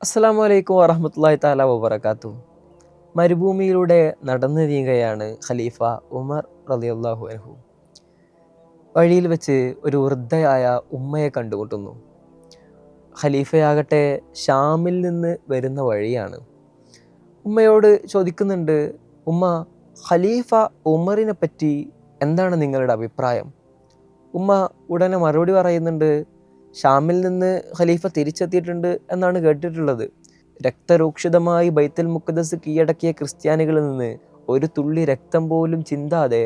അസ്സലാമു അലൈക്കും വറഹ്മത്തുള്ളാഹി തആല വബറകാതുഹു. മരുഭൂമിയിലൂടെ നടന്നു നീങ്ങുകയാണ് ഖലീഫ ഉമർ റളിയല്ലാഹു അൻഹു. വഴിയിൽ വെച്ച് ഒരു വൃദ്ധയായ ഉമ്മയെ കണ്ടുമുട്ടുന്നു. ഖലീഫയാകട്ടെ ഷാമിൽ നിന്ന് വരുന്ന വഴിയാണ്. ഉമ്മയോട് ചോദിക്കുന്നുണ്ട്, ഉമ്മ, ഖലീഫ ഉമറിനെ പറ്റി എന്താണ് നിങ്ങളുടെ അഭിപ്രായം? ഉമ്മ ഉടനെ മറുപടി പറയുന്നുണ്ട്, ഷാമിൽ നിന്ന് ഖലീഫ തിരിച്ചെത്തിയിട്ടുണ്ട് എന്നാണ് കേട്ടിട്ടുള്ളത്. രക്തരൂക്ഷിതമായി ബൈത്തുൽ മുഖദ്ദസ് കീഴടക്കിയ ക്രിസ്ത്യാനികളിൽ നിന്ന് ഒരു തുള്ളി രക്തം പോലും ചിന്താതെ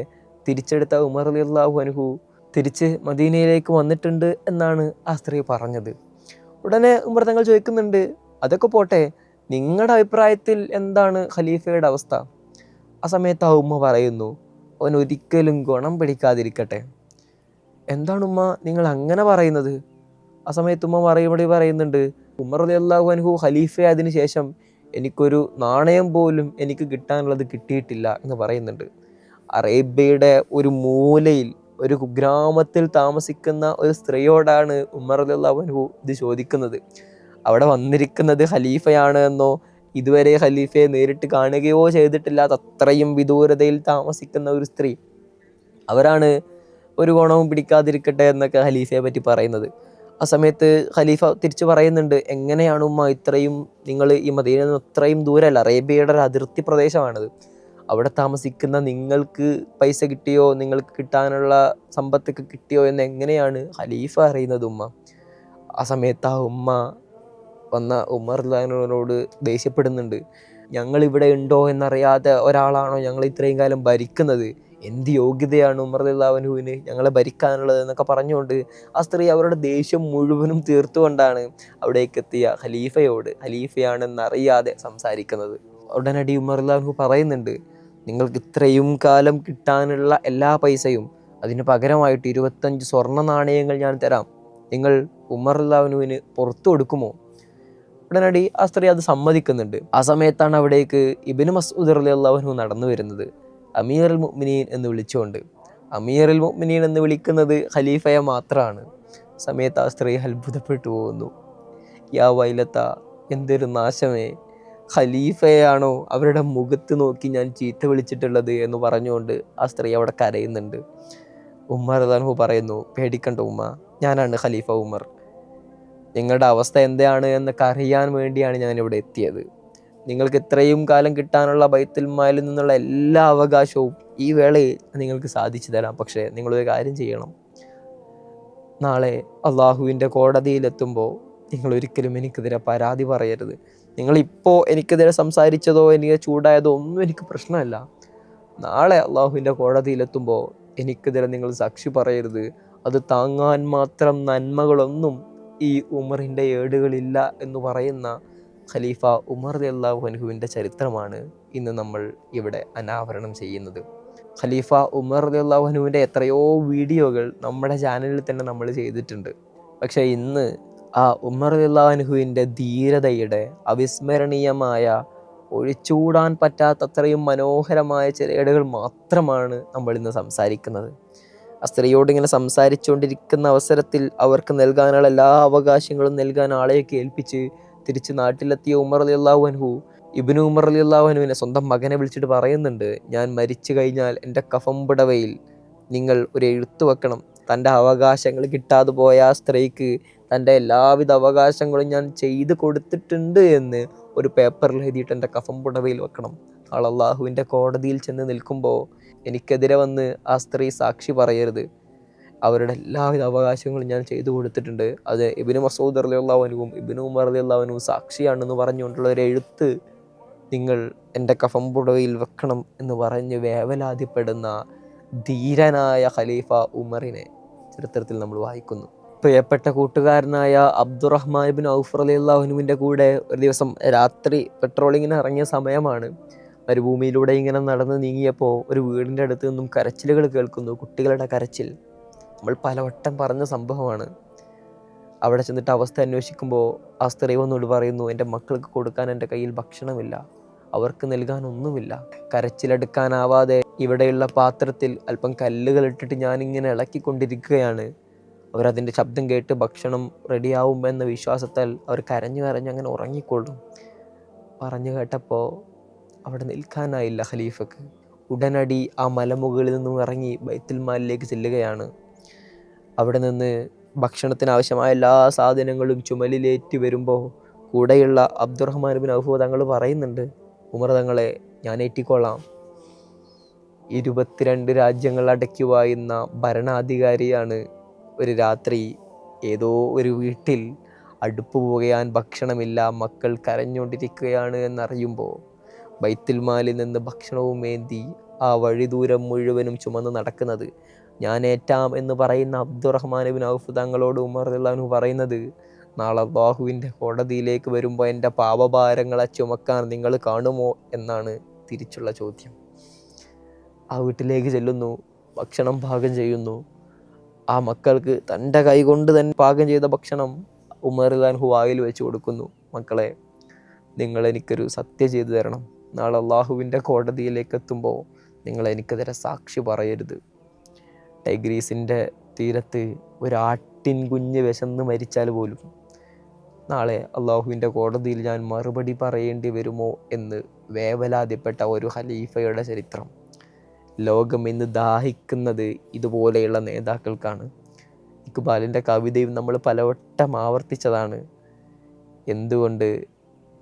തിരിച്ചെടുത്ത ഉമർ റളിയല്ലാഹു അൻഹു തിരിച്ച് മദീനയിലേക്ക് വന്നിട്ടുണ്ട് എന്നാണ് ആ സ്ത്രീ പറഞ്ഞത്. ഉടനെ ഉമർ തങ്ങൾ ചോദിക്കുന്നുണ്ട്, അതൊക്കെ പോട്ടെ, നിങ്ങളുടെ അഭിപ്രായത്തിൽ എന്താണ് ഖലീഫയുടെ അവസ്ഥ? ആ സമയത്ത് ആ ഉമ്മ പറയുന്നു, അവൻ ഒരിക്കലും ഗുണം പിടിക്കാതിരിക്കട്ടെ. എന്താണ് ഉമ്മ നിങ്ങൾ അങ്ങനെ പറയുന്നത്? ആ സമയത്ത് ഉമ്മ മറുപടി പറയുന്നുണ്ട്, ഉമർ റളിയല്ലാഹു അൻഹു ഖലീഫയായതിനു ശേഷം എനിക്കൊരു നാണയം പോലും എനിക്ക് കിട്ടാനുള്ളത് കിട്ടിയിട്ടില്ല എന്ന് പറയുന്നുണ്ട്. അറേബ്യയുടെ ഒരു മൂലയിൽ ഒരു കുഗ്രാമത്തിൽ താമസിക്കുന്ന ഒരു സ്ത്രീയോടാണ് ഉമർ റളിയല്ലാഹു അൻഹു ഇത് ചോദിക്കുന്നത്. അവിടെ വന്നിരിക്കുന്നത് ഖലീഫയാണ് എന്നോ ഇതുവരെ ഖലീഫയെ നേരിട്ട് കാണുകയോ ചെയ്തിട്ടില്ലാത്ത അത്രയും വിദൂരതയിൽ താമസിക്കുന്ന ഒരു സ്ത്രീ, അവരാണ് ഒരു ഗുണവും പിടിക്കാതിരിക്കട്ടെ എന്നൊക്കെ ഖലീഫയെ പറ്റി പറയുന്നത്. ആ സമയത്ത് ഖലീഫ തിരിച്ചു പറയുന്നുണ്ട്, എങ്ങനെയാണ് ഉമ്മ ഇത്രയും, നിങ്ങൾ ഈ മദീനയിൽ നിന്ന് ഇത്രയും ദൂരമല്ല, അറേബ്യയുടെ ഒരു അതിർത്തി പ്രദേശമാണത്, അവിടെ താമസിക്കുന്ന നിങ്ങൾക്ക് പൈസ കിട്ടിയോ, നിങ്ങൾക്ക് കിട്ടാനുള്ള സമ്പത്തൊക്കെ കിട്ടിയോ എന്ന് എങ്ങനെയാണ് ഖലീഫ അറിയുന്നത് ഉമ്മ? ആ സമയത്ത് ആ ഉമ്മ വന്ന ഉമർ റളിയല്ലാഹുവിനോട് ദേഷ്യപ്പെടുന്നുണ്ട്, ഞങ്ങൾ ഇവിടെ ഉണ്ടോ എന്നറിയാതെ ഒരാളാണോ ഞങ്ങൾ ഇത്രയും കാലം ഭരിക്കുന്നത്? എന്ത് യോഗ്യതയാണ് ഉമർ റളിയല്ലാഹുവിന് ഞങ്ങളെ ഭരിക്കാനുള്ളത് എന്നൊക്കെ പറഞ്ഞുകൊണ്ട് ആ സ്ത്രീ അവരുടെ ദേഷ്യം മുഴുവനും തീർത്തുകൊണ്ടാണ് അവിടേക്ക് എത്തിയ ഖലീഫയാണെന്നറിയാതെ സംസാരിക്കുന്നത്. ഉടനടി ഉമർ റളിയല്ലാഹു പറയുന്നുണ്ട്, നിങ്ങൾക്ക് ഇത്രയും കാലം കിട്ടാനുള്ള എല്ലാ പൈസയും അതിന് പകരമായിട്ട് 25 സ്വർണ്ണ നാണയങ്ങൾ ഞാൻ തരാം, നിങ്ങൾ ഉമർ റളിയല്ലാഹുവിന് പുറത്തു കൊടുക്കുമോ? ഉടനടി ആ സ്ത്രീ അത് സമ്മതിക്കുന്നുണ്ട്. ആ സമയത്താണ് അവിടേക്ക് ഇബ്നു മസ്ഊദ് റളിയല്ലാഹു അൻഹു നടന്നു വരുന്നത്, അമീറുൽ മുഅ്മിനീൻ എന്ന് വിളിച്ചുകൊണ്ട്. അമീറുൽ മുഅ്മിനീൻ എന്ന് വിളിക്കുന്നത് ഖലീഫയെ മാത്രമാണ്. സമയത്ത് ആ സ്ത്രീ അത്ഭുതപ്പെട്ടു പോകുന്നു. യാ വൈലത്ത, എന്തൊരു നാശമേ, ഖലീഫയാണോ അവരുടെ മുഖത്ത് നോക്കി ഞാൻ ചീത്ത വിളിച്ചിട്ടുള്ളത് എന്ന് പറഞ്ഞുകൊണ്ട് ആ സ്ത്രീ അവിടെ കരയുന്നുണ്ട്. ഉമർ റളിയല്ലാഹു പറയുന്നു, പേടിക്കണ്ട ഉമ്മ, ഞാനാണ് ഖലീഫ ഉമർ, നിങ്ങളുടെ അവസ്ഥ എന്താണ് എന്നൊക്കെ അറിയാൻ വേണ്ടിയാണ് ഞാൻ ഇവിടെ എത്തിയത്. നിങ്ങൾക്ക് ഇത്രയും കാലം കിട്ടാനുള്ള ബൈത്തുൽ മാലിൽ നിന്നുള്ള എല്ലാ അവകാശവും ഈ വേളയിൽ നിങ്ങൾക്ക് സാധിച്ചു തരാം. പക്ഷേ നിങ്ങളൊരു കാര്യം ചെയ്യണം, നാളെ അള്ളാഹുവിൻ്റെ കോടതിയിലെത്തുമ്പോൾ നിങ്ങൾ ഒരിക്കലും എനിക്കെതിരെ പരാതി പറയരുത്. നിങ്ങളിപ്പോൾ എനിക്കെതിരെ സംസാരിച്ചതോ എനിക്ക് ചൂടായതോ ഒന്നും എനിക്ക് പ്രശ്നമല്ല. നാളെ അള്ളാഹുവിൻ്റെ കോടതിയിലെത്തുമ്പോൾ എനിക്കെതിരെ നിങ്ങൾ സാക്ഷി പറയരുത്. അത് താങ്ങാൻ മാത്രം നന്മകളൊന്നും ഈ ഉമറിൻ്റെ ഏടുകളില്ല എന്ന് പറയുന്ന ഖലീഫ ഉമർ റളിയല്ലാഹു അൻഹുവിൻ്റെ ചരിത്രമാണ് ഇന്ന് നമ്മൾ ഇവിടെ അനാവരണം ചെയ്യുന്നത്. ഖലീഫ ഉമർ റളിയല്ലാഹു അൻഹുവിൻ്റെ എത്രയോ വീഡിയോകൾ നമ്മുടെ ചാനലിൽ തന്നെ നമ്മൾ ചെയ്തിട്ടുണ്ട്. പക്ഷേ ഇന്ന് ആ ഉമർ റളിയല്ലാഹു അൻഹുവിൻ്റെ ധീരതയുടെ അവിസ്മരണീയമായ, ഒഴിച്ചുകൂടാൻ പറ്റാത്തത്രയും മനോഹരമായ ചിലയേടുകൾ മാത്രമാണ് നമ്മൾ ഇന്ന് സംസാരിക്കുന്നത്. ആ സ്ത്രീയോട് ഇങ്ങനെ സംസാരിച്ചുകൊണ്ടിരിക്കുന്ന അവസരത്തിൽ അവർക്ക് നൽകാനുള്ള എല്ലാ അവകാശങ്ങളും നൽകാൻ ആളെയൊക്കെ ഏൽപ്പിച്ച് തിരിച്ച് നാട്ടിലെത്തിയ ഉമർ റളിയല്ലാഹു അൻഹു ഇബ്നു ഉമർ റളിയല്ലാഹു അൻഹുവിനെ, സ്വന്തം മകനെ വിളിച്ചിട്ട് പറയുന്നുണ്ട്, ഞാൻ മരിച്ചു കഴിഞ്ഞാൽ എൻ്റെ കഫംപുടവയിൽ നിങ്ങൾ ഒരു എഴുത്ത് വെക്കണം, തൻ്റെ അവകാശങ്ങൾ കിട്ടാതെ പോയ ആ സ്ത്രീക്ക് തൻ്റെ എല്ലാവിധ അവകാശങ്ങളും ഞാൻ ചെയ്തു കൊടുത്തിട്ടുണ്ട് എന്ന് ഒരു പേപ്പറിൽ എഴുതിയിട്ട് എൻ്റെ കഫംപുടവയിൽ വെക്കണം. നാളെ അള്ളാഹുവിൻ്റെ കോടതിയിൽ ചെന്ന് നിൽക്കുമ്പോൾ എനിക്കെതിരെ വന്ന് ആ സ്ത്രീ സാക്ഷി പറയരുത്, അവരുടെ എല്ലാവിധ അവകാശങ്ങളും ഞാൻ ചെയ്തു കൊടുത്തിട്ടുണ്ട്, അത് ഇബ്നു മസ്ഊദ് റളിയല്ലാഹു അൻഹുവും ഇബ്നു ഉമർ റളിയല്ലാഹു അൻഹുവും സാക്ഷിയാണെന്ന് പറഞ്ഞുകൊണ്ടുള്ള ഒരു എഴുത്ത് നിങ്ങൾ എൻ്റെ കഫംപുടവയിൽ വെക്കണം എന്ന് പറഞ്ഞ് വേവലാതിപ്പെടുന്ന ധീരനായ ഖലീഫ ഉമറിനെ ചരിത്രത്തിൽ നമ്മൾ വായിക്കുന്നു. പ്രിയപ്പെട്ട കൂട്ടുകാരനായ അബ്ദുറഹ്മാൻ ഇബ്നു ഔഫ് റളിയല്ലാഹു അൻഹുവിൻ്റെ കൂടെ ഒരു ദിവസം രാത്രി പെട്രോളിങ്ങിന് ഇറങ്ങിയ സമയമാണ്. മരുഭൂമിയിലൂടെ ഇങ്ങനെ നടന്ന് നീങ്ങിയപ്പോൾ ഒരു വീടിൻ്റെ അടുത്ത് നിന്നും കരച്ചിലുകൾ കേൾക്കുന്നു, കുട്ടികളുടെ കരച്ചിൽ. നമ്മൾ പലവട്ടം പറഞ്ഞ സംഭവമാണ്. അവിടെ ചെന്നിട്ട് അവസ്ഥ അന്വേഷിക്കുമ്പോൾ ആ സ്ത്രീ വന്നോട് പറയുന്നു, എൻ്റെ മക്കൾക്ക് കൊടുക്കാൻ എൻ്റെ കയ്യിൽ ഭക്ഷണമില്ല, അവർക്ക് നൽകാനൊന്നുമില്ല. കരച്ചിലെടുക്കാനാവാതെ ഇവിടെയുള്ള പാത്രത്തിൽ അല്പം കല്ലുകൾ ഇട്ടിട്ട് ഞാനിങ്ങനെ ഇളക്കിക്കൊണ്ടിരിക്കുകയാണ്. അവരതിൻ്റെ ശബ്ദം കേട്ട് ഭക്ഷണം റെഡിയാവും എന്ന വിശ്വാസത്താൽ അവർ കരഞ്ഞു കരഞ്ഞ് അങ്ങനെ ഉറങ്ങിക്കൊള്ളും. പറഞ്ഞു കേട്ടപ്പോൾ അവിടെ നിൽക്കാനായില്ല ഖലീഫക്ക്. ഉടനടി ആ മലമുകളിൽ നിന്നും ഇറങ്ങി ബൈത്തുൽ മാലിലേക്ക് ചെല്ലുകയാണ്. അവിടെ നിന്ന് ഭക്ഷണത്തിന് ആവശ്യമായ എല്ലാ സാധനങ്ങളും ചുമലിലേറ്റി വരുമ്പോൾ കൂടെയുള്ള അബ്ദുറഹ്മാൻ ബിൻ ഔഫ് തങ്ങൾ പറയുന്നുണ്ട്, ഉമർ തങ്ങളെ ഞാൻ ഏറ്റിക്കൊള്ളാം. 22 രാജ്യങ്ങൾ അടക്കി വാഴുന്ന ഭരണാധികാരിയാണ്. ഒരു രാത്രി ഏതോ ഒരു വീട്ടിൽ അടുപ്പ് പുകയാൻ ഭക്ഷണമില്ല, മക്കൾ കരഞ്ഞുകൊണ്ടിരിക്കുകയാണ് എന്നറിയുമ്പോൾ ബൈത്തുൽ മാലിൽ നിന്ന് ഭക്ഷണവും ഏന്തി ആ വഴി ദൂരം മുഴുവനും ചുമന്ന് നടക്കുന്നത് ഞാൻ ഏറ്റാം എന്ന് പറയുന്ന അബ്ദുറഹ്മാൻ ബിൻ ഔഫ് തങ്ങളോട് ഉമർ റളിയല്ലാഹു അൻഹു പറയുന്നത്, നാളെ അല്ലാഹുവിൻ്റെ കോടതിയിലേക്ക് വരുമ്പോൾ എൻ്റെ പാപഭാരങ്ങളെ ചുമക്കാൻ നിങ്ങൾ കാണുമോ എന്നാണ് തിരിച്ചുള്ള ചോദ്യം. ആ വീട്ടിലേക്ക് ചെല്ലുന്നു, ഭക്ഷണം പാകം ചെയ്യുന്നു. ആ മക്കൾക്ക് തൻ്റെ കൈകൊണ്ട് തന്നെ പാകം ചെയ്ത ഭക്ഷണം ഉമർ റളിയല്ലാഹു അൻഹു വായിൽ വെച്ച് കൊടുക്കുന്നു. മക്കളെ, നിങ്ങൾ എനിക്കൊരു സത്യം ചെയ്തു തരണം. നാളെ അല്ലാഹുവിൻ്റെ കോടതിയിലേക്ക് എത്തുമ്പോൾ നിങ്ങൾ എനിക്കെതിരെ സാക്ഷി പറയരുത്. ടൈഗ്രീസിൻ്റെ തീരത്ത് ഒരാട്ടിൻ കുഞ്ഞ് വിശന്ന് മരിച്ചാൽ പോലും നാളെ അള്ളാഹുവിൻ്റെ കോടതിയിൽ ഞാൻ മറുപടി പറയേണ്ടി വരുമോ എന്ന് വേവലാതിപ്പെട്ട ഒരു ഖലീഫയുടെ ചരിത്രം. ലോകം ഇന്ന് ദാഹിക്കുന്നത് ഇതുപോലെയുള്ള നേതാക്കൾക്കാണ്. ഇക്ബാലിൻ്റെ കവിതയും നമ്മൾ പലവട്ടം ആവർത്തിച്ചതാണ്. എന്തുകൊണ്ട്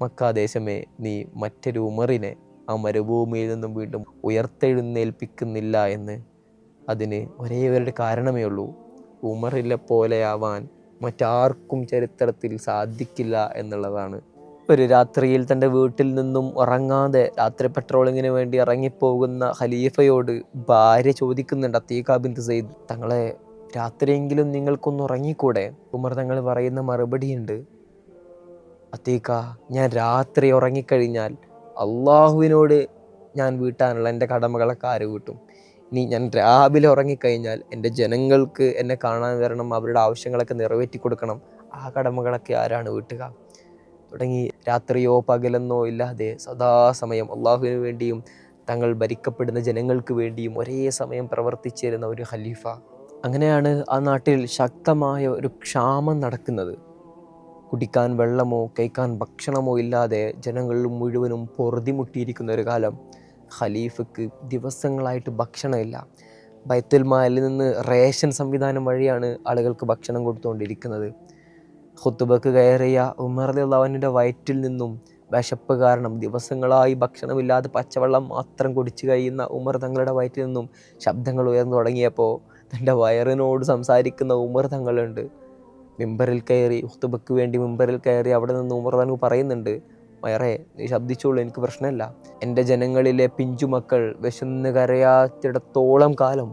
മക്കാദേശമേ നീ മറ്റൊരു ഉമറിനെ ആ മരുഭൂമിയിൽ നിന്നും വീണ്ടും ഉയർത്തെഴുന്നേൽപ്പിക്കുന്നില്ല എന്ന്? അതിന് ഒരേ ഒരു കാരണമേ ഉള്ളൂ, ഉമറിലെ പോലെയാവാൻ മറ്റാർക്കും ചരിത്രത്തിൽ സാധിക്കില്ല എന്നുള്ളതാണ്. ഒരു രാത്രിയിൽ തൻ്റെ വീട്ടിൽ നിന്നും ഉറങ്ങാതെ രാത്രി പെട്രോളിങ്ങിന് വേണ്ടി ഇറങ്ങിപ്പോകുന്ന ഖലീഫയോട് ഭാര്യ ചോദിക്കുന്നുണ്ട്, അത്തീഖ ബിൻത് സയ്യിദ്, തങ്ങളെ രാത്രിയെങ്കിലും നിങ്ങൾക്കൊന്ന് ഉറങ്ങിക്കൂടെ? ഉമർ തങ്ങൾ പറയുന്ന മറുപടിയുണ്ട്, അത്തീഖ, ഞാൻ രാത്രി ഉറങ്ങിക്കഴിഞ്ഞാൽ അള്ളാഹുവിനോട് ഞാൻ വീട്ടാനുള്ള എൻ്റെ കടമകളൊക്കെ ആര് വീട്ടും? ഇനി ഞാൻ രാവിലെ ഉറങ്ങിക്കഴിഞ്ഞാൽ എൻ്റെ ജനങ്ങൾക്ക് എന്നെ കാണാൻ വരണം, അവരുടെ ആവശ്യങ്ങളൊക്കെ നിറവേറ്റി കൊടുക്കണം, ആ കടമകളൊക്കെ ആരാണ് വീട്ടുക? തുടങ്ങി രാത്രിയോ പകലെന്നോ ഇല്ലാതെ സദാസമയം അള്ളാഹുവിന് വേണ്ടിയും തങ്ങൾ ഭരിക്കപ്പെടുന്ന ജനങ്ങൾക്ക് വേണ്ടിയും ഒരേ സമയം പ്രവർത്തിച്ചിരുന്ന ഒരു ഖലീഫ. അങ്ങനെയാണ് ആ നാട്ടിൽ ശക്തമായ ഒരു ക്ഷാമം നടക്കുന്നത്. കുടിക്കാൻ വെള്ളമോ കഴിക്കാൻ ഭക്ഷണമോ ഇല്ലാതെ ജനങ്ങൾ മുഴുവനും പൊറുതിമുട്ടിയിരിക്കുന്ന ഒരു കാലം. ഖലീഫക്ക് ദിവസങ്ങളായിട്ട് ഭക്ഷണമില്ല. ബൈത്തുൽ മാലിൽ നിന്ന് റേഷൻ സംവിധാനം വഴിയാണ് ആളുകൾക്ക് ഭക്ഷണം കൊടുത്തുകൊണ്ടിരിക്കുന്നത്. ഖുത്ബക്ക് കയറിയ ഉമർ റളിയല്ലാഹു അൻഹുവിൻ്റെ വയറ്റിൽ നിന്നും വിശപ്പ് കാരണം ദിവസങ്ങളായി ഭക്ഷണമില്ലാതെ പച്ചവെള്ളം മാത്രം കുടിച്ചു കഴിയുന്ന ഉമർ തങ്ങളുടെ വയറ്റിൽ നിന്നും ശബ്ദങ്ങൾ ഉയർന്നു തുടങ്ങിയപ്പോൾ തൻ്റെ വയറിനോട് സംസാരിക്കുന്ന ഉമർ തങ്ങളുണ്ട്. മിമ്പറിൽ കയറി ഖുത്ബക്ക് വേണ്ടി മിമ്പറിൽ കയറി അവിടെ നിന്ന് ഉമർ തങ്ങൾ പറയുന്നുണ്ട്, വയറേ നീ ശബ്ദിച്ചോളൂ, എനിക്ക് പ്രശ്നമില്ല. എൻ്റെ ജനങ്ങളിലെ പിഞ്ചുമക്കൾ വിശന്ന് കരയാത്തിടത്തോളം കാലം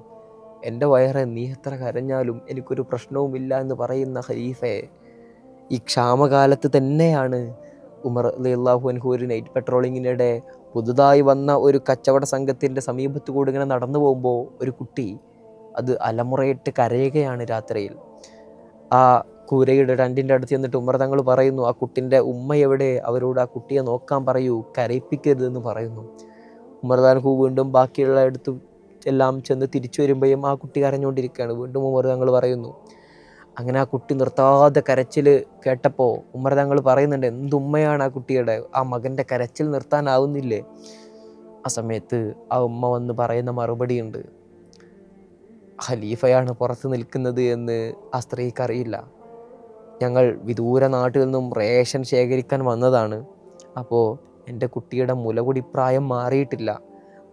എൻ്റെ വയറെ നീ എത്ര കരഞ്ഞാലും എനിക്കൊരു പ്രശ്നവുമില്ല എന്ന് പറയുന്ന ഖലീഫയെ ഈ ക്ഷാമകാലത്ത് തന്നെയാണ് ഉമർ റളിയല്ലാഹു അൻഹു ഒരു നൈറ്റ് പെട്രോളിങ്ങിനിടെ പുതുതായി വന്ന ഒരു കച്ചവട സംഘത്തിൻ്റെ സമീപത്ത് കൂടി ഇങ്ങനെ നടന്നു പോകുമ്പോൾ ഒരു കുട്ടി അത് അലമുറയിട്ട് കരയുകയാണ് രാത്രിയിൽ. ആ കൂരയുടെ രണ്ടിൻ്റെ അടുത്ത് ചെന്നിട്ട് ഉമർ തങ്ങൾ പറയുന്നു, ആ കുട്ടിൻ്റെ ഉമ്മ എവിടെ? അവരോട് ആ കുട്ടിയെ നോക്കാൻ പറയൂ, കരയിപ്പിക്കരുതെന്ന് പറയുന്നു. ഉമർ തങ്ങൾ വീണ്ടും ബാക്കിയുള്ള അടുത്ത് എല്ലാം ചെന്ന് തിരിച്ചു വരുമ്പോഴും ആ കുട്ടി കരഞ്ഞുകൊണ്ടിരിക്കുകയാണ്. വീണ്ടും ഉമർ തങ്ങൾ പറയുന്നു. അങ്ങനെ ആ കുട്ടി നിർത്താതെ കരച്ചിൽ കേട്ടപ്പോൾ ഉമർ തങ്ങൾ പറയുന്നുണ്ട്, എന്തുമ്മയാണ് ആ കുട്ടിയുടെ, ആ മകൻ്റെ കരച്ചിൽ നിർത്താനാവുന്നില്ലേ? ആ സമയത്ത് ആ ഉമ്മ വന്ന് പറയുന്ന മറുപടിയുണ്ട്, ഖലീഫയാണ് പുറത്ത് നിൽക്കുന്നത് എന്ന് ആ സ്ത്രീക്കറിയില്ല. ഞങ്ങൾ വിദൂര നാട്ടിൽ നിന്നും റേഷൻ ശേഖരിക്കാൻ വന്നതാണ്. അപ്പോൾ എൻ്റെ കുട്ടിയുടെ മുലകുടിപ്രായം മാറിയിട്ടില്ല.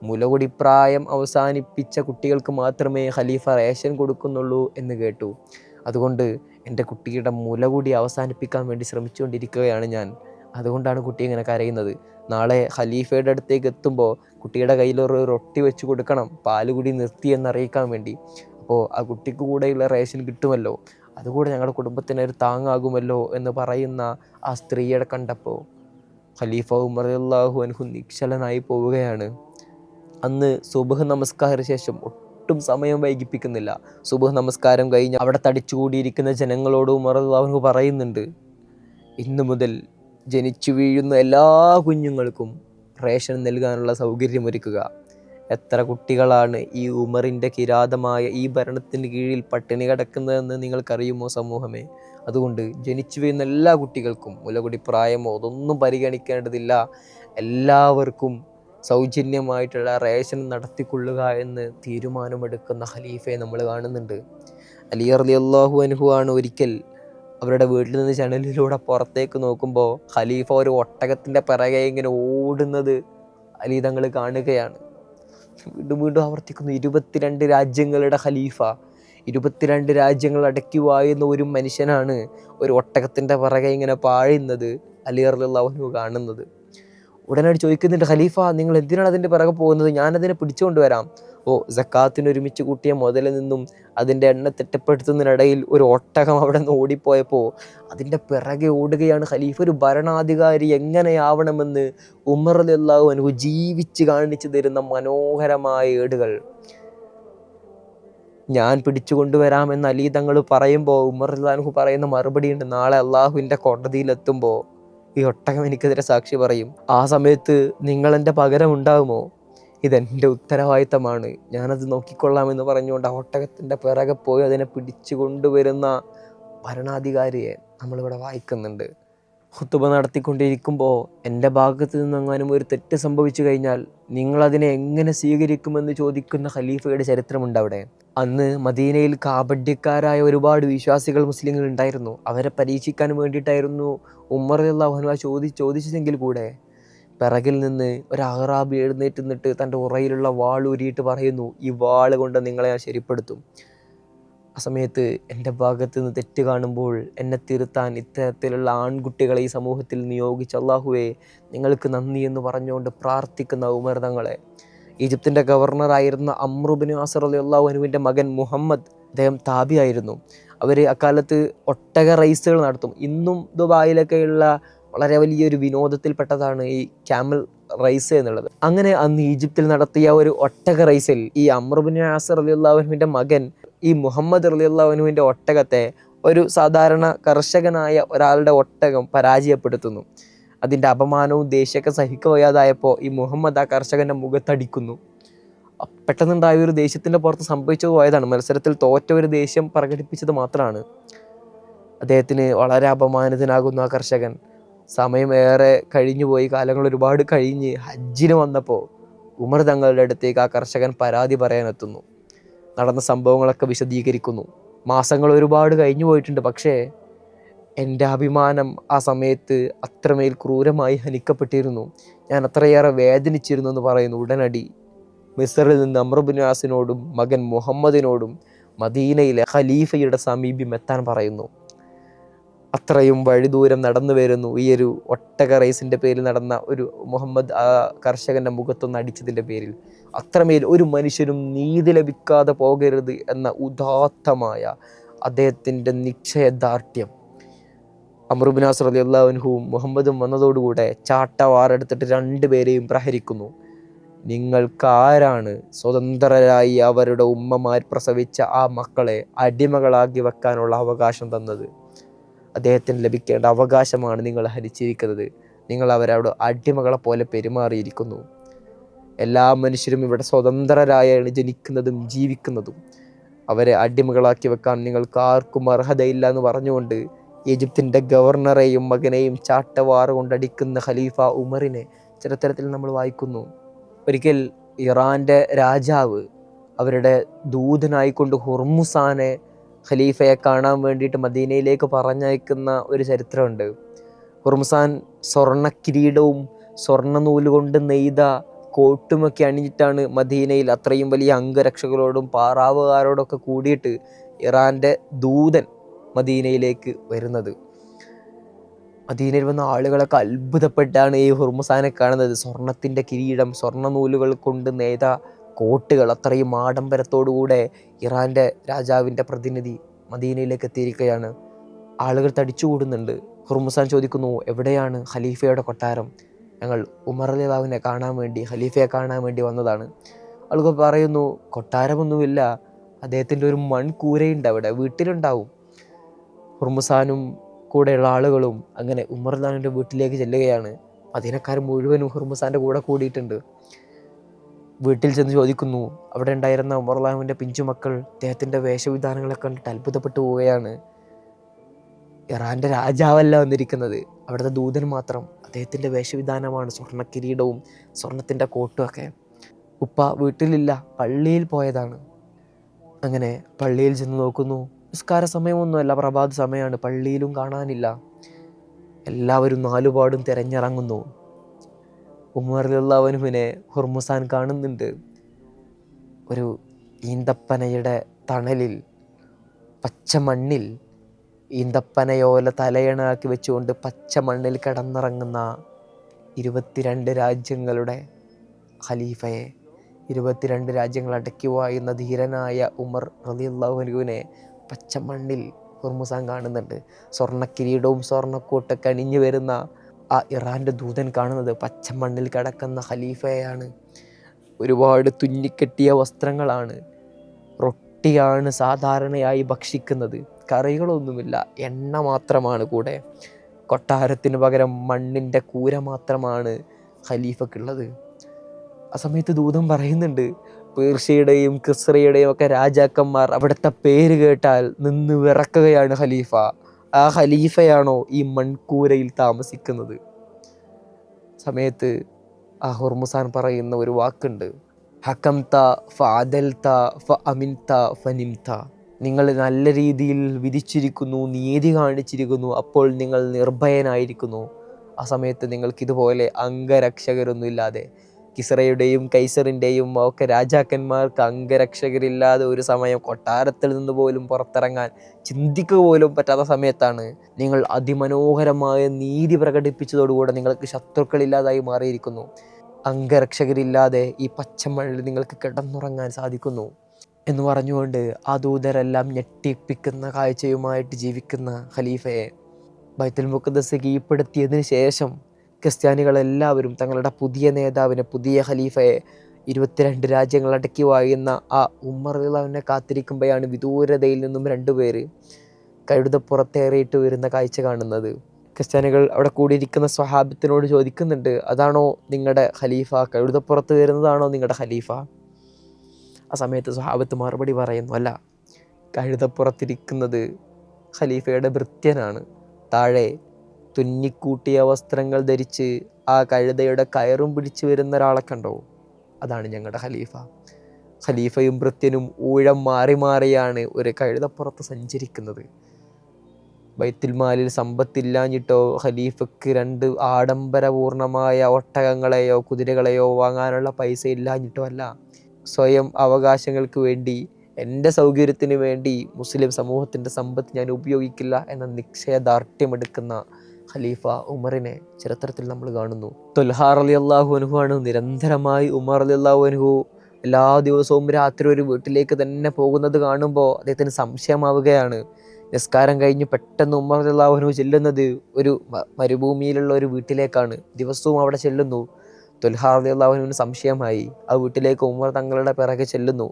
മുലകുടിപ്രായം അവസാനിപ്പിച്ച കുട്ടികൾക്ക് മാത്രമേ ഖലീഫ റേഷൻ കൊടുക്കുന്നുള്ളൂ എന്ന് കേട്ടു. അതുകൊണ്ട് എൻ്റെ കുട്ടിയുടെ മുലകുടി അവസാനിപ്പിക്കാൻ വേണ്ടി ശ്രമിച്ചുകൊണ്ടിരിക്കുകയാണ് ഞാൻ. അതുകൊണ്ടാണ് കുട്ടി ഇങ്ങനെ കരയുന്നത്. നാളെ ഖലീഫയുടെ അടുത്തേക്ക് എത്തുമ്പോൾ കുട്ടിയുടെ കയ്യിലൊരു റൊട്ടി വെച്ച് കൊടുക്കണം, പാലുകുടി നിർത്തി എന്നറിയിക്കാൻ വേണ്ടി. അപ്പോൾ ആ കുട്ടിക്ക് കൂടെയുള്ള റേഷൻ കിട്ടുമല്ലോ, അതുകൂടെ ഞങ്ങളുടെ കുടുംബത്തിന് ഒരു താങ്ങാകുമല്ലോ എന്ന് പറയുന്ന ആ സ്ത്രീയെ കണ്ടപ്പോൾ ഖലീഫ ഉമർ റളിയല്ലാഹു അൻഹു നിശ്ചലനായി പോവുകയാണ്. അന്ന് സുബ്ഹ് നമസ്കാര ശേഷം ഒട്ടും സമയം വൈകിപ്പിക്കുന്നില്ല. സുബ്ഹ് നമസ്കാരം കഴിഞ്ഞ് അവിടെ തടിച്ചുകൂടിയിരിക്കുന്ന ജനങ്ങളോട് ഉമർ റളിയല്ലാഹു അൻഹു പറയുന്നുണ്ട്, ഇന്നു മുതൽ ജനിച്ചു വീഴുന്ന എല്ലാ കുഞ്ഞുങ്ങൾക്കും റേഷൻ നൽകാനുള്ള സൗകര്യമൊരുക്കുക. എത്ര കുട്ടികളാണ് ഈ ഉമറിൻ്റെ കിരാതമായ ഈ ഭരണത്തിന് കീഴിൽ പട്ടിണി കിടക്കുന്നതെന്ന് നിങ്ങൾക്കറിയുമോ സമൂഹമേ? അതുകൊണ്ട് ജനിച്ചു വീഴുന്ന എല്ലാ കുട്ടികൾക്കും മുലകുടി പ്രായമോ അതൊന്നും പരിഗണിക്കേണ്ടതില്ല, എല്ലാവർക്കും സൗജന്യമായിട്ടുള്ള റേഷൻ നടത്തിക്കൊള്ളുക എന്ന് തീരുമാനമെടുക്കുന്ന ഖലീഫയെ നമ്മൾ കാണുന്നുണ്ട്. അലി റളിയല്ലാഹു അൻഹു ആണ് ഒരിക്കൽ അവരുടെ വീട്ടിൽ നിന്ന് ജനലിലൂടെ പുറത്തേക്ക് നോക്കുമ്പോൾ ഖലീഫ ഒരു ഒട്ടകത്തിൻ്റെ പിറകെ ഇങ്ങനെ ഓടുന്നത് അലി തങ്ങൾ കാണുകയാണ്. വീണ്ടും വീണ്ടും ആവർത്തിക്കുന്നു, 22 രാജ്യങ്ങളുടെ ഖലീഫ, 22 രാജ്യങ്ങൾ അടക്കി വാഴുന്ന ഒരു മനുഷ്യനാണ് ഒരു ഒട്ടകത്തിൻ്റെ പിറകെ ഇങ്ങനെ പാഴുന്നത് അലി റളിയല്ലാഹു അൻഹു കാണുന്നത്. ഉടനടി ചോദിക്കുന്നുണ്ട്, ഖലീഫ നിങ്ങൾ എന്തിനാണ് അതിൻ്റെ പിറകെ പോകുന്നത്? ഞാനതിനെ പിടിച്ചുകൊണ്ട് വരാം. സക്കാത്തിന് ഒരുമിച്ച് കൂട്ടിയ മുതലിൽ നിന്നും അതിൻ്റെ എണ്ണ തിട്ടപ്പെടുത്തുന്നതിനിടയിൽ ഒരു ഒട്ടകം അവിടെ നിന്ന് ഓടിപ്പോയപ്പോൾ അതിൻ്റെ പിറകെ ഓടുകയാണ് ഖലീഫ. ഒരു ഭരണാധികാരി എങ്ങനെയാവണമെന്ന് ഉമർ റളിയല്ലാഹു അൻഹു ജീവിച്ച് കാണിച്ചു തരുന്ന മനോഹരമായ ഏടുകൾ. ഞാൻ പിടിച്ചു കൊണ്ടുവരാമെന്ന് അലി തങ്ങൾ പറയുമ്പോൾ ഉമർ റളിയല്ലാഹു അൻഹു പറയുന്ന മറുപടിയുണ്ട്, നാളെ അള്ളാഹുവിൻ്റെ കോടതിയിലെത്തുമ്പോൾ ഈ ഒട്ടകം എനിക്കെതിരെ സാക്ഷി പറയും. ആ സമയത്ത് നിങ്ങളെൻ്റെ പകരം ഉണ്ടാകുമോ? ഇതെൻ്റെ ഉത്തരവാദിത്തമാണ്, ഞാനത് നോക്കിക്കൊള്ളാമെന്ന് പറഞ്ഞുകൊണ്ട് ആ ഒട്ടകത്തിൻ്റെ പിറകെ പോയി അതിനെ പിടിച്ചു കൊണ്ടുവരുന്ന ഭരണാധികാരിയെ നമ്മളിവിടെ വായിക്കുന്നുണ്ട്. ഖുതുബ നടത്തിക്കൊണ്ടിരിക്കുമ്പോൾ എൻ്റെ ഭാഗത്ത് നിന്നെങ്ങാനും ഒരു തെറ്റ് സംഭവിച്ചു കഴിഞ്ഞാൽ നിങ്ങളതിനെ എങ്ങനെ സ്വീകരിക്കുമെന്ന് ചോദിക്കുന്ന ഖലീഫയുടെ ചരിത്രമുണ്ട് അവിടെ. അന്ന് മദീനയിൽ കാപഢ്യക്കാരായ ഒരുപാട് വിശ്വാസികൾ മുസ്ലിങ്ങൾ ഉണ്ടായിരുന്നു. അവരെ പരീക്ഷിക്കാൻ വേണ്ടിയിട്ടായിരുന്നു ഉമർ റളിയല്ലാഹു അൻഹു ചോദിച്ചതെങ്കിൽ കൂടെ പിറകിൽ നിന്ന് ഒരു അഹ്റാബി എഴുന്നേറ്റ് നിന്നിട്ട് തൻ്റെ ഉറയിലുള്ള വാൾ ഊരിയിട്ട് പറയുന്നു, ഈ വാൾ കൊണ്ട് നിങ്ങളെ ഞാൻ ശരിപ്പെടുത്തും. ആ സമയത്ത് എൻ്റെ ഭാഗത്ത് നിന്ന് തെറ്റ് കാണുമ്പോൾ എന്നെ തിരുത്താൻ ഇത്തരത്തിലുള്ള ആൺകുട്ടികളെ ഈ സമൂഹത്തിൽ നിയോഗിച്ച അല്ലാഹുവേ നിങ്ങൾക്ക് നന്ദി എന്ന് പറഞ്ഞുകൊണ്ട് പ്രാർത്ഥിക്കുന്ന ഉമർ തങ്ങളെ, ഈജിപ്തിൻ്റെ ഗവർണറായിരുന്ന അംർ ഇബ്നു ആസ് റളിയല്ലാഹു അൻഹുവിൻ്റെ മകൻ മുഹമ്മദ്, അദ്ദേഹം താബിയായിരുന്നു. അവർ അക്കാലത്ത് ഒട്ടക റേസുകൾ നടത്തും. ഇന്നും ദുബായിലൊക്കെയുള്ള വളരെ വലിയൊരു വിനോദത്തിൽപ്പെട്ടതാണ് ഈ ക്യാമൽ റേസ് എന്നുള്ളത്. അങ്ങനെ അന്ന് ഈജിപ്തിൽ നടത്തിയ ഒരു ഒട്ടക റേസിൽ ഈ അംർ ഇബ്നു ആസ് റളിയല്ലാഹു അൻഹുവിൻ്റെ മകൻ ഈ മുഹമ്മദ് റളിയല്ലാഹു അൻഹുവിൻ്റെ ഒട്ടകത്തെ ഒരു സാധാരണ കർഷകനായ ഒരാളുടെ ഒട്ടകം പരാജയപ്പെടുത്തുന്നു. അതിൻ്റെ അപമാനവും ദേഷ്യമൊക്കെ സഹിക്കവയ്യാതായപ്പോൾ ഈ മുഹമ്മദ് ആ കർഷകൻ്റെ മുഖത്തടിക്കുന്നു. പെട്ടെന്നുണ്ടായ ഒരു ദേഷ്യത്തിൻ്റെ പുറത്ത് സംഭവിച്ചു പോയതാണ്. മത്സരത്തിൽ തോറ്റ ഒരു ദേഷ്യം പ്രകടിപ്പിച്ചത് മാത്രമാണ്. അദ്ദേഹത്തിന് വളരെ അപമാനിതനാകുന്നു ആ കർഷകൻ. സമയം ഏറെ കഴിഞ്ഞു പോയി, കാലങ്ങൾ ഒരുപാട് കഴിഞ്ഞ് ഹജ്ജിന് വന്നപ്പോൾ ഉമർ തങ്ങളുടെ അടുത്തേക്ക് ആ കർഷകൻ പരാതി പറയാനെത്തുന്നു. നടന്ന സംഭവങ്ങളൊക്കെ വിശദീകരിക്കുന്നു. മാസങ്ങൾ ഒരുപാട് കഴിഞ്ഞു പോയിട്ടുണ്ട്, പക്ഷേ എൻ്റെ അഭിമാനം ആ സമയത്ത് അത്രമേൽ ക്രൂരമായി ഹനിക്കപ്പെട്ടിരുന്നു, ഞാൻ അത്രയേറെ വേദനിച്ചിരുന്നു എന്ന് പറയുന്നു. ഉടനടി മിസ്റിൽ നിന്ന് അംർ ഇബ്നു ആസിനോടും മകൻ മുഹമ്മദിനോടും മദീനയിലെ ഖലീഫയുടെ സമീപം എത്താൻ പറയുന്നു. അത്രയും വഴിദൂരം നടന്നു വരുന്നു. ഈ ഒരു ഒട്ടക റേസിൻ്റെ പേരിൽ നടന്ന ഒരു മുഹമ്മദ് ആ കർഷകൻ്റെ മുഖത്തൊന്ന് അടിച്ചതിൻ്റെ പേരിൽ അത്രമേൽ ഒരു മനുഷ്യനും നീതി ലഭിക്കാതെ പോകരുത് എന്ന ഉദാത്തമായ അദ്ദേഹത്തിൻ്റെ നിശ്ചയദാർഢ്യം. അംർ ഇബ്നു ആസ് റളിയല്ലാഹു അൻഹുവും മുഹമ്മദും വന്നതോടുകൂടെ ചാട്ടവാറെടുത്തിട്ട് രണ്ടുപേരെയും പ്രഹരിക്കുന്നു. നിങ്ങൾക്കാരാണ് സ്വതന്ത്രരായി അവരുടെ ഉമ്മമാർ പ്രസവിച്ച ആ മക്കളെ അടിമകളാക്കി വെക്കാനുള്ള അവകാശം തന്നത്? അദ്ദേഹത്തിന് ലഭിക്കേണ്ട അവകാശമാണ് നിങ്ങൾ ഹരിച്ചിരിക്കുന്നത്. നിങ്ങൾ അവരോട് അടിമകളെ പോലെ പെരുമാറിയിരിക്കുന്നു. എല്ലാ മനുഷ്യരും ഇവിടെ സ്വതന്ത്രരായാണ് ജനിക്കുന്നതും ജീവിക്കുന്നതും. അവരെ അടിമകളാക്കി വെക്കാൻ നിങ്ങൾക്ക് ആർക്കും അർഹതയില്ല എന്ന് പറഞ്ഞുകൊണ്ട് ഈജിപ്തിൻ്റെ ഗവർണറെയും മകനെയും ചാട്ടവാറ് കൊണ്ടടിക്കുന്ന ഖലീഫ ഉമറിനെ ചരിത്രത്തിൽ നമ്മൾ വായിക്കുന്നു. ഒരിക്കൽ ഇറാൻ്റെ രാജാവ് അവരുടെ ദൂതനായിക്കൊണ്ട് ഹുർമുസാനെ ഖലീഫയെ കാണാൻ വേണ്ടിയിട്ട് മദീനയിലേക്ക് പറഞ്ഞയക്കുന്ന ഒരു ചരിത്രമുണ്ട്. ഹുർമുസാൻ സ്വർണ്ണ കിരീടവും സ്വർണ്ണ നൂലുകൊണ്ട് നെയ്ത കോട്ടുമൊക്കെ അണിഞ്ഞിട്ടാണ് മദീനയിൽ അത്രയും വലിയ അംഗരക്ഷകളോടും പാറാവുകാരോടൊക്കെ കൂടിയിട്ട് ഇറാൻ്റെ ദൂതൻ മദീനയിലേക്ക് വരുന്നത്. മദീനയിൽ വന്ന ആളുകളൊക്കെ അത്ഭുതപ്പെട്ടാണ് ഈ ഹുർമുസാനെ കാണുന്നത്. സ്വർണത്തിൻ്റെ കിരീടം, സ്വർണ്ണ നൂലുകൾ കൊണ്ട് നെയ്ത കോട്ടുകൾ, അത്രയും ആഡംബരത്തോടുകൂടെ ഇറാൻ്റെ രാജാവിൻ്റെ പ്രതിനിധി മദീനയിലേക്ക് എത്തിയിരിക്കുകയാണ്. ആളുകൾ തടിച്ചുകൂടുന്നുണ്ട്. ഹുർമുസാൻ ചോദിക്കുന്നു, എവിടെയാണ് ഖലീഫയുടെ കൊട്ടാരം? ഞങ്ങൾ ഉമർ റളിയല്ലാഹുവിനെ കാണാൻ വേണ്ടി, ഖലീഫയെ കാണാൻ വേണ്ടി വന്നതാണ്. ആളുകൾ പറയുന്നു, കൊട്ടാരമൊന്നുമില്ല, അദ്ദേഹത്തിൻ്റെ ഒരു മൺകൂരയുണ്ട് അവിടെ, വീട്ടിലുണ്ടാവും. ഹുർമുസാനും കൂടെയുള്ള ആളുകളും അങ്ങനെ ഉമർ റളിയല്ലാഹുവിൻ്റെ വീട്ടിലേക്ക് ചെല്ലുകയാണ്. മദീനക്കാർ മുഴുവനും ഹുർമുസാൻ്റെ കൂടെ കൂടിയിട്ടുണ്ട്. വീട്ടിൽ ചെന്ന് ചോദിക്കുന്നു. അവിടെ ഉണ്ടായിരുന്ന ഉമർ റളിയല്ലാഹുവിൻ്റെ പിഞ്ചുമക്കൾ അദ്ദേഹത്തിൻ്റെ വേഷവിധാനങ്ങളെ കണ്ടിട്ട് അത്ഭുതപ്പെട്ടു പോവുകയാണ്. ഇറാൻ്റെ രാജാവല്ല വന്നിരിക്കുന്നത്, അവിടുത്തെ ദൂതൻ മാത്രം. അദ്ദേഹത്തിൻ്റെ വേഷവിധാനമാണ് സ്വർണ്ണ കിരീടവും സ്വർണത്തിൻ്റെ കോട്ടും ഒക്കെ. ഉപ്പ വീട്ടിലില്ല, പള്ളിയിൽ പോയതാണ്. അങ്ങനെ പള്ളിയിൽ ചെന്ന് നോക്കുന്നു. നിസ്കാര സമയമൊന്നുമല്ല, പ്രഭാത സമയമാണ്. പള്ളിയിലും കാണാനില്ല. എല്ലാവരും നാലുപാടും തിരഞ്ഞിറങ്ങുന്നു. ഉമർ റളിയല്ലാഹുവിനെ ഹുർമുസാൻ കാണുന്നുണ്ട്. ഒരു ഈന്തപ്പനയുടെ തണലിൽ, പച്ച മണ്ണിൽ, ഈന്തപ്പനയോല തലയണാക്കി വെച്ചുകൊണ്ട് പച്ച മണ്ണിൽ കിടന്നിറങ്ങുന്ന 22 രാജ്യങ്ങളുടെ ഖലീഫയെ, 22 രാജ്യങ്ങൾ അടക്കി വാഴുന്ന ധീരനായ ഉമർ റളിയല്ലാഹു അൻഹുവിനെ പച്ച മണ്ണിൽ ഹുർമുസാൻ കാണുന്നുണ്ട്. സ്വർണ്ണ കിരീടവും സ്വർണ്ണക്കോട്ടൊക്കെ അണിഞ്ഞു വരുന്ന ആ ഇറാൻ്റെ ദൂതൻ കാണുന്നത് പച്ച മണ്ണിൽ കിടക്കുന്ന ഖലീഫയെയാണ്. ഒരുപാട് തുന്നിക്കെട്ടിയ വസ്ത്രങ്ങളാണ്. റൊട്ടിയാണ് സാധാരണയായി ഭക്ഷിക്കുന്നത്. കറികളൊന്നുമില്ല, എണ്ണ മാത്രമാണ് കൂടെ. കൊട്ടാരത്തിന് പകരം മണ്ണിൻ്റെ കൂര മാത്രമാണ് ഖലീഫക്കുള്ളത്. ആ സമയത്ത് ദൂതൻ പറയുന്നുണ്ട്, പേർഷ്യയുടെയും കിസ്രയുടെയും ഒക്കെ രാജാക്കന്മാർ അവിടുത്തെ പേര് കേട്ടാൽ നിന്ന് വിറക്കുകയാണ് ഖലീഫ. ആ ഖലീഫയാണോ ഈ മൺകൂരയിൽ താമസിക്കുന്നത്? സമയത്ത് ആ ഹുർമുസാൻ പറയുന്ന ഒരു വാക്കുണ്ട്, ഹക്കംത ഫഅദൽത ഫഅമിൻത ഫനിംത. നിങ്ങൾ നല്ല രീതിയിൽ വിധിച്ചിരിക്കുന്നു, നീതി കാണിച്ചിരിക്കുന്നു, അപ്പോൾ നിങ്ങൾ നിർഭയനായിരിക്കുന്നു. ആ സമയത്ത് നിങ്ങൾക്കിതുപോലെ അംഗരക്ഷകരൊന്നുമില്ലാതെ, കിസ്രയുടെയും കൈസറിൻ്റെയും ഒക്കെ രാജാക്കന്മാർക്ക് അംഗരക്ഷകരില്ലാതെ ഒരു സമയം കൊട്ടാരത്തിൽ നിന്ന് പോലും പുറത്തിറങ്ങാൻ ചിന്തിക്കുക പോലും പറ്റാത്ത സമയത്താണ് നിങ്ങൾ അതിമനോഹരമായ നീതി പ്രകടിപ്പിച്ചതോടുകൂടെ നിങ്ങൾക്ക് ശത്രുക്കളില്ലാതായി മാറിയിരിക്കുന്നു. അംഗരക്ഷകരില്ലാതെ ഈ പച്ചമണ്ണിൽ നിങ്ങൾക്ക് കിടന്നുറങ്ങാൻ സാധിക്കുന്നു എന്ന് പറഞ്ഞുകൊണ്ട് ആ ദൂതരെല്ലാം ഞെട്ടിപ്പിക്കുന്ന കാഴ്ചയുമായിട്ട് ജീവിക്കുന്ന ഖലീഫയെ ബൈത്തുൽ മുഖദ്ദസ് കീഴ്പ്പെടുത്തിയതിന് ശേഷം ക്രിസ്ത്യാനികളെല്ലാവരും തങ്ങളുടെ പുതിയ നേതാവിനെ, പുതിയ ഖലീഫയെ, 22 രാജ്യങ്ങൾ അടക്കി വാഴുന്ന ആ ഉമർ റളിയല്ലാഹുവിനെ കാത്തിരിക്കുമ്പോഴാണ് വിദൂരതയിൽ നിന്നും 2 പേര് കഴുതപ്പുറത്തേറിയിട്ട് വരുന്ന കാഴ്ച കാണുന്നത്. ക്രിസ്ത്യാനികൾ അവിടെ കൂടിയിരിക്കുന്ന സ്വഹാബത്തിനോട് ചോദിക്കുന്നുണ്ട്, അതാണോ നിങ്ങളുടെ ഖലീഫ? കഴുതപ്പുറത്ത് വരുന്നതാണോ നിങ്ങളുടെ ഖലീഫ? ആ സമയത്ത് സ്വഹാബത്ത് മറുപടി പറയുന്നു, അല്ല, കഴുതപ്പുറത്തിരിക്കുന്നത് ഖലീഫയുടെ ഭൃത്യനാണ്. താഴെ തുന്നിക്കൂട്ടിയ വസ്ത്രങ്ങൾ ധരിച്ച് ആ കഴുതയുടെ കയറും പിടിച്ചു വരുന്ന ഒരാളെ കണ്ടോ? അതാണ് ഞങ്ങളുടെ ഖലീഫ. ഖലീഫയും ഭൃത്യനും ഊഴം മാറി മാറിയാണ് ഒരു കഴുതപ്പുറത്ത് സഞ്ചരിക്കുന്നത്. ബൈത്തുൽ മാലിൽ സമ്പത്തില്ലാഞ്ഞിട്ടോ ഖലീഫയ്ക്ക് 2 ആഡംബരപൂർണമായ ഒട്ടകങ്ങളെയോ കുതിരകളെയോ വാങ്ങാനുള്ള പൈസ ഇല്ലാഞ്ഞിട്ടോ അല്ല. സ്വയം അവകാശങ്ങൾക്ക് വേണ്ടി, എൻ്റെ സൗകര്യത്തിന് വേണ്ടി മുസ്ലിം സമൂഹത്തിൻ്റെ സമ്പത്ത് ഞാൻ ഉപയോഗിക്കില്ല എന്ന നിശ്ചയദാർഢ്യമെടുക്കുന്ന ഖലീഫ ഉമറിനെ ചരിത്രത്തിൽ നമ്മൾ കാണുന്നു. ത്വൽഹാ റളിയല്ലാഹു അൻഹു ആണ് നിരന്തരമായി ഉമർ റളിയല്ലാഹു അൻഹു എല്ലാ ദിവസവും രാത്രി ഒരു വീട്ടിലേക്ക് തന്നെ പോകുന്നത് കാണുമ്പോൾ അദ്ദേഹത്തിന് സംശയമാവുകയാണ്. നിസ്കാരം കഴിഞ്ഞ് പെട്ടെന്ന് ഉമർ റളിയല്ലാഹു അൻഹു ചെല്ലുന്നത് ഒരു മരുഭൂമിയിലുള്ള ഒരു വീട്ടിലേക്കാണ്. ദിവസവും അവിടെ ചെല്ലുന്നു. ത്വൽഹാ റളിയല്ലാഹു അൻഹുവിന് സംശയമായി. ആ വീട്ടിലേക്ക് ഉമർ തങ്ങളുടെ പിറകെ ചെല്ലുന്നു.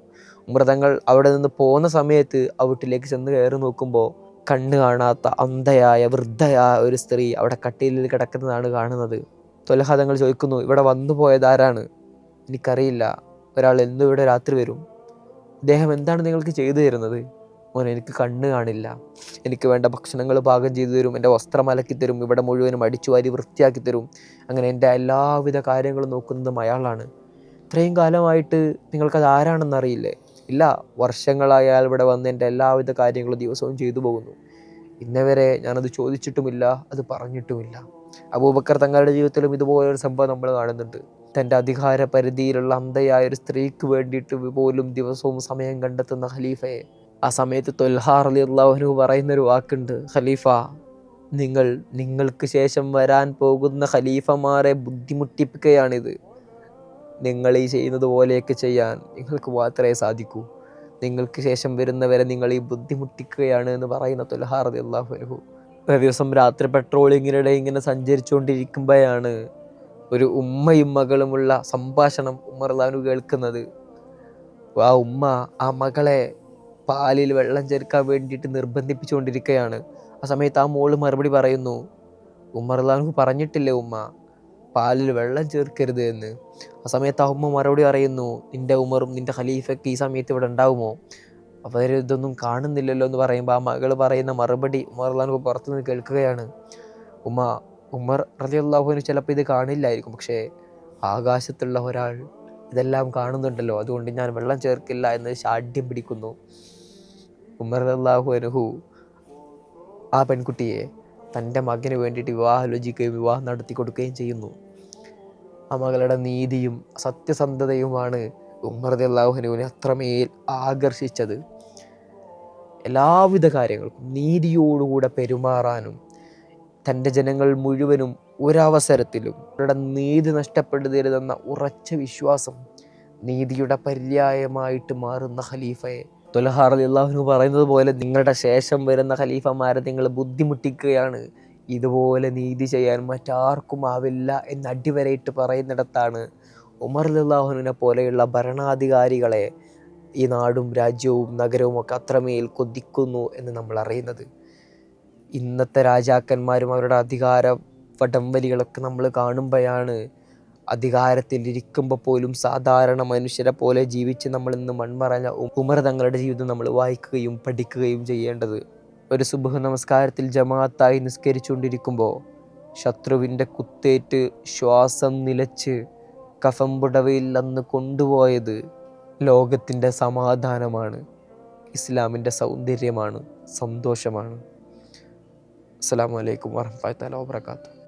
ഉമർ തങ്ങൾ അവിടെ നിന്ന് പോകുന്ന സമയത്ത് ആ വീട്ടിലേക്ക് ചെന്ന് കയറി നോക്കുമ്പോൾ കണ്ണ് കാണാത്ത അന്ധയായ വൃദ്ധയായ ഒരു സ്ത്രീ അവിടെ കട്ടിലിൽ കിടക്കുന്നതാണ് കാണുന്നത്. ത്വൽഹാ തങ്ങൾ ചോദിക്കുന്നു, ഇവിടെ വന്നു പോയതാരാണ്? എനിക്കറിയില്ല, ഒരാൾ എന്നും ഇവിടെ രാത്രി വരും. അദ്ദേഹം എന്താണ് നിങ്ങൾക്ക് ചെയ്തു തരുന്നത്? മോനെ, എനിക്ക് കണ്ണ് കാണില്ല, എനിക്ക് വേണ്ട ഭക്ഷണങ്ങൾ പാകം ചെയ്തു തരും, എൻ്റെ വസ്ത്രം അലക്കി തരും, ഇവിടെ മുഴുവനും അടിച്ചു വാരി വൃത്തിയാക്കി തരും. അങ്ങനെ എൻ്റെ എല്ലാവിധ കാര്യങ്ങളും നോക്കുന്നതും അയാളാണ്. ഇത്രയും കാലമായിട്ട് നിങ്ങൾക്കത് ആരാണെന്ന് അറിയില്ലേ? ഇല്ല, വർഷങ്ങളായി അയാൾ ഇവിടെ വന്ന് എൻ്റെ എല്ലാവിധ കാര്യങ്ങളും ദിവസവും ചെയ്തു പോകുന്നു. ഇന്നവരെ ഞാനത് ചോദിച്ചിട്ടുമില്ല, അത് പറഞ്ഞിട്ടുമില്ല. അബൂബക്കർ തങ്ങളുടെ ജീവിതത്തിലും ഇതുപോലൊരു സംഭവം നമ്മൾ കാണുന്നുണ്ട്. തൻ്റെ അധികാര പരിധിയിലുള്ള അന്ധയായ ഒരു സ്ത്രീക്ക് വേണ്ടിയിട്ട് പോലും ദിവസവും സമയം കണ്ടെത്തുന്ന ഖലീഫയെ, ആ സമയത്ത് ത്വൽഹാ റളിയല്ലാഹു അൻഹു പറയുന്നൊരു വാക്കുണ്ട്, ഖലീഫ, നിങ്ങൾക്ക് ശേഷം വരാൻ പോകുന്ന ഖലീഫമാരെ ബുദ്ധിമുട്ടിപ്പിക്കുകയാണിത്. നിങ്ങൾ ഈ ചെയ്യുന്നത് പോലെയൊക്കെ ചെയ്യാൻ നിങ്ങൾക്ക് മാത്രമേ സാധിക്കൂ. നിങ്ങൾക്ക് ശേഷം വരുന്നവരെ നിങ്ങൾ ഈ ബുദ്ധിമുട്ടിക്കുകയാണ് എന്ന് പറയുന്ന ത്വൽഹാ റളിയല്ലാഹു അൻഹു. ഒരു ദിവസം രാത്രി പെട്രോളിങ്ങിനിടെ ഇങ്ങനെ സഞ്ചരിച്ചുകൊണ്ടിരിക്കുമ്പോഴാണ് ഒരു ഉമ്മയും മകളുമുള്ള സംഭാഷണം ഉമർ റളിയല്ലാഹു അൻഹു കേൾക്കുന്നത്. ആ ഉമ്മ ആ മകളെ പാലിൽ വെള്ളം ചേർക്കാൻ വേണ്ടിയിട്ട് നിർബന്ധിപ്പിച്ചുകൊണ്ടിരിക്കുകയാണ്. ആ സമയത്ത് ആ മോള് മറുപടി പറയുന്നു, ഉമർ റളിയല്ലാഹു അൻഹു പറഞ്ഞിട്ടില്ലേ ഉമ്മ, പാലിൽ വെള്ളം ചേർക്കരുത് എന്ന്. ആ സമയത്ത് ആ ഉമ്മ മറുപടി പറയുന്നു, നിൻ്റെ ഉമറും നിൻ്റെ ഖലീഫയ്ക്ക് ഈ സമയത്ത് ഇവിടെ ഉണ്ടാവുമോ? അവർ ഇതൊന്നും കാണുന്നില്ലല്ലോ എന്ന് പറയുമ്പോൾ ആ മകൾ പറയുന്ന മറുപടി ഉമർ റളിയല്ലാഹു അൻഹു പുറത്തു നിന്ന് കേൾക്കുകയാണ്. ഉമർ റളിയല്ലാഹു അൻഹു ചിലപ്പോൾ ഇത് കാണില്ലായിരിക്കും, പക്ഷേ ആകാശത്തുള്ള ഒരാൾ ഇതെല്ലാം കാണുന്നുണ്ടല്ലോ, അതുകൊണ്ട് ഞാൻ വെള്ളം ചേർക്കില്ല എന്ന് ശാഠ്യം പിടിക്കുന്നു. ഉമർ റളിയല്ലാഹു അൻഹു ആ പെൺകുട്ടിയെ തൻ്റെ മകന് വേണ്ടിയിട്ട് വിവാഹാലോചിക്കുകയും വിവാഹം നടത്തി കൊടുക്കുകയും ചെയ്യുന്നു. ആ മകളുടെ നീതിയും സത്യസന്ധതയുമാണ് ഉമർ റളിയല്ലാഹു അൻഹുവിനെ അത്രമേൽ ആകർഷിച്ചത്. എല്ലാവിധ കാര്യങ്ങൾക്കും നീതിയോടുകൂടെ പെരുമാറാനും തൻ്റെ ജനങ്ങൾ മുഴുവനും ഒരവസരത്തിലും അവരുടെ നീതി നഷ്ടപ്പെടുത്തരുതെന്ന ഉറച്ച വിശ്വാസം നീതിയുടെ പര്യായമായിട്ട് മാറുന്ന ഖലീഫയെ ത്വൽഹാ റളിയല്ലാഹു അൻഹു പറയുന്നത് പോലെ, നിങ്ങളുടെ ശേഷം വരുന്ന ഖലീഫമാരെ നിങ്ങൾ ബുദ്ധിമുട്ടിക്കുകയാണ്, ഇതുപോലെ നീതി ചെയ്യാൻ മറ്റാർക്കും ആവില്ല എന്ന് അടിവരയിട്ട് പറയുന്നിടത്താണ് ഉമർ റളിയല്ലാഹു അൻഹുവിനെ പോലെയുള്ള ഭരണാധികാരികളെ ഈ നാടും രാജ്യവും നഗരവും ഒക്കെ അത്രമേൽ കൊതിക്കുന്നു എന്ന് നമ്മൾ അറിയുന്നത്. ഇന്നത്തെ രാജാക്കന്മാരും അവരുടെ അധികാര വടംവലികളൊക്കെ നമ്മൾ കാണുമ്പോഴാണ് അധികാരത്തിലിരിക്കുമ്പോൾ പോലും സാധാരണ മനുഷ്യരെ പോലെ ജീവിച്ച് നമ്മൾ ഇന്ന് മൺമറഞ്ഞ ഉമർ തങ്ങളുടെ ജീവിതം നമ്മൾ വായിക്കുകയും പഠിക്കുകയും ചെയ്യേണ്ടത്. ഒരു സുബ്ഹ് നമസ്കാരത്തിൽ ജമാഅത്തായി നിസ്കരിച്ചുകൊണ്ടിരിക്കുമ്പോൾ ശത്രുവിൻ്റെ കുത്തേറ്റ് ശ്വാസം നിലച്ച് കഫംപുടവയിൽ അന്ന് കൊണ്ടുപോയത് ലോകത്തിൻ്റെ സമാധാനമാണ്, ഇസ്ലാമിൻ്റെ സൗന്ദര്യമാണ്, സന്തോഷമാണ്. അസ്സലാമു അലൈക്കും വറഹ്മത്തുള്ളാഹി വബറകാതുഹു.